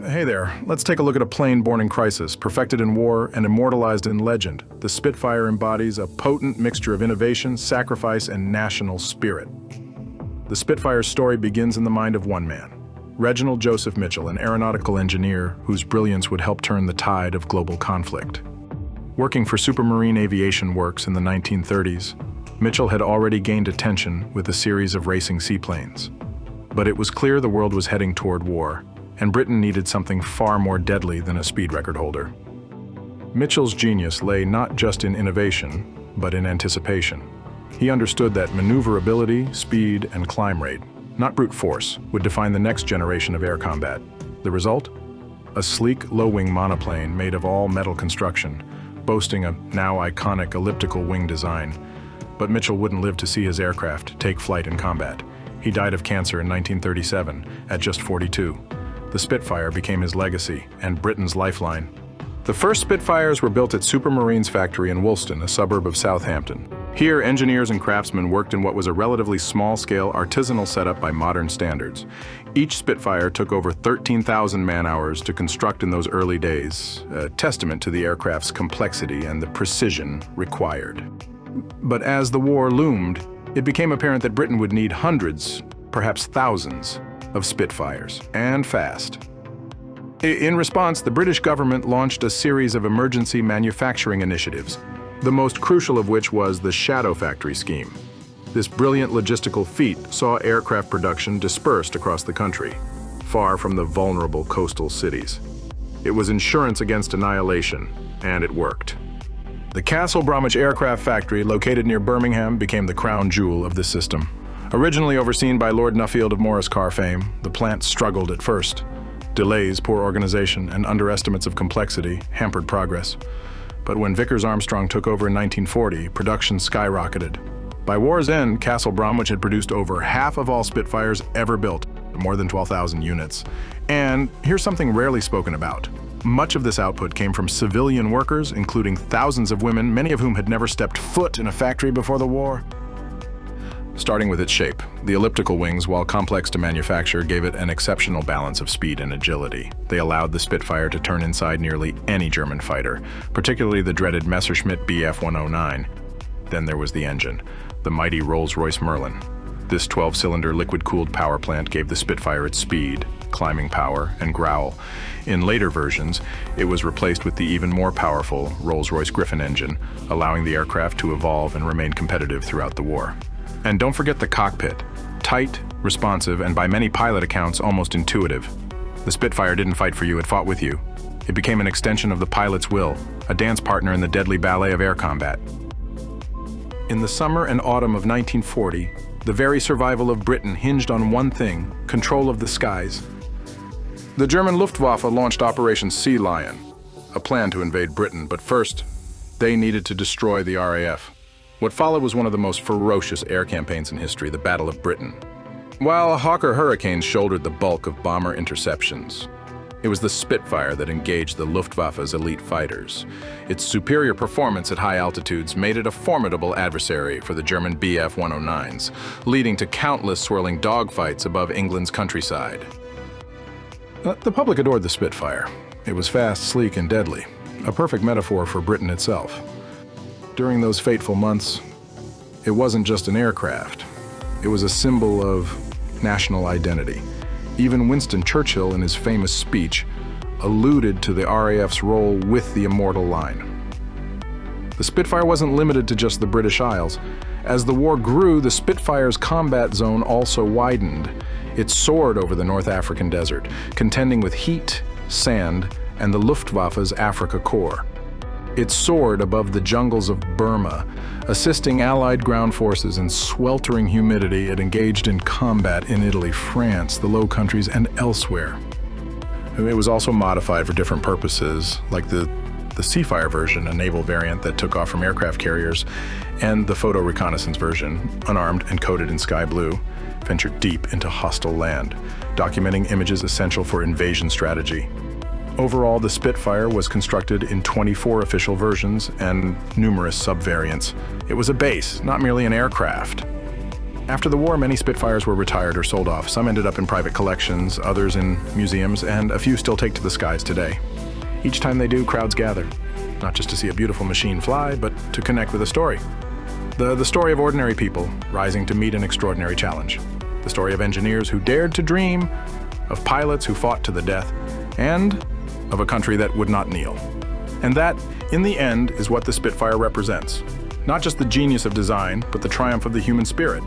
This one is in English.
Hey there, let's take a look at a plane born in crisis, perfected in war, and immortalized in legend. The Spitfire embodies a potent mixture of innovation, sacrifice, and national spirit. The Spitfire's story begins in the mind of one man, Reginald Joseph Mitchell, an aeronautical engineer whose brilliance would help turn the tide of global conflict. Working for Supermarine Aviation Works in the 1930s, Mitchell had already gained attention with a series of racing seaplanes. But it was clear the world was heading toward war, and Britain needed something far more deadly than a speed record holder. Mitchell's genius lay not just in innovation, but in anticipation. He understood that maneuverability, speed, and climb rate, not brute force, would define the next generation of air combat. The result? A sleek, low-wing monoplane made of all-metal construction, boasting a now iconic elliptical wing design. But Mitchell wouldn't live to see his aircraft take flight in combat. He died of cancer in 1937, at just 42. The Spitfire became his legacy and Britain's lifeline. The first Spitfires were built at Supermarine's factory in Woolston, a suburb of Southampton. Here, engineers and craftsmen worked in what was a relatively small-scale artisanal setup by modern standards. Each Spitfire took over 13,000 man-hours to construct in those early days, a testament to the aircraft's complexity and the precision required. But as the war loomed, it became apparent that Britain would need hundreds, perhaps thousands, of Spitfires, and fast. In response, the British government launched a series of emergency manufacturing initiatives, the most crucial of which was the Shadow Factory scheme. This brilliant logistical feat saw aircraft production dispersed across the country, far from the vulnerable coastal cities. It was insurance against annihilation, and it worked. The Castle Bromwich Aircraft Factory, located near Birmingham, became the crown jewel of the system. Originally overseen by Lord Nuffield of Morris car fame, the plant struggled at first. Delays, poor organization, and underestimates of complexity hampered progress. But when Vickers Armstrong took over in 1940, production skyrocketed. By war's end, Castle Bromwich had produced over half of all Spitfires ever built, more than 12,000 units. And here's something rarely spoken about. Much of this output came from civilian workers, including thousands of women, many of whom had never stepped foot in a factory before the war. Starting with its shape, the elliptical wings, while complex to manufacture, gave it an exceptional balance of speed and agility. They allowed the Spitfire to turn inside nearly any German fighter, particularly the dreaded Messerschmitt Bf 109. Then there was the engine, the mighty Rolls-Royce Merlin. This 12-cylinder liquid-cooled power plant gave the Spitfire its speed, climbing power, and growl. In later versions, it was replaced with the even more powerful Rolls-Royce Griffon engine, allowing the aircraft to evolve and remain competitive throughout the war. And don't forget the cockpit. Tight, responsive, and by many pilot accounts, almost intuitive. The Spitfire didn't fight for you, it fought with you. It became an extension of the pilot's will, a dance partner in the deadly ballet of air combat. In the summer and autumn of 1940, the very survival of Britain hinged on one thing: control of the skies. The German Luftwaffe launched Operation Sea Lion, a plan to invade Britain, but first, they needed to destroy the RAF. What followed was one of the most ferocious air campaigns in history, the Battle of Britain. While Hawker Hurricanes shouldered the bulk of bomber interceptions, it was the Spitfire that engaged the Luftwaffe's elite fighters. Its superior performance at high altitudes made it a formidable adversary for the German Bf 109s, leading to countless swirling dogfights above England's countryside. The public adored the Spitfire. It was fast, sleek, and deadly, a perfect metaphor for Britain itself. During those fateful months, it wasn't just an aircraft. It was a symbol of national identity. Even Winston Churchill, in his famous speech, alluded to the RAF's role with the immortal line. The Spitfire wasn't limited to just the British Isles. As the war grew, the Spitfire's combat zone also widened. It soared over the North African desert, contending with heat, sand, and the Luftwaffe's Africa Corps. It soared above the jungles of Burma, assisting Allied ground forces in sweltering humidity. It engaged in combat in Italy, France, the Low Countries, and elsewhere. It was also modified for different purposes, like the Seafire version, a naval variant that took off from aircraft carriers, and the photo reconnaissance version, unarmed and coated in sky blue, ventured deep into hostile land, documenting images essential for invasion strategy. Overall, the Spitfire was constructed in 24 official versions and numerous subvariants. It was a base, not merely an aircraft. After the war, many Spitfires were retired or sold off. Some ended up in private collections, others in museums, and a few still take to the skies today. Each time they do, crowds gather, not just to see a beautiful machine fly, but to connect with a story. The story of ordinary people rising to meet an extraordinary challenge. The story of engineers who dared to dream, of pilots who fought to the death, and of a country that would not kneel. And that, in the end, is what the Spitfire represents. Not just the genius of design, but the triumph of the human spirit.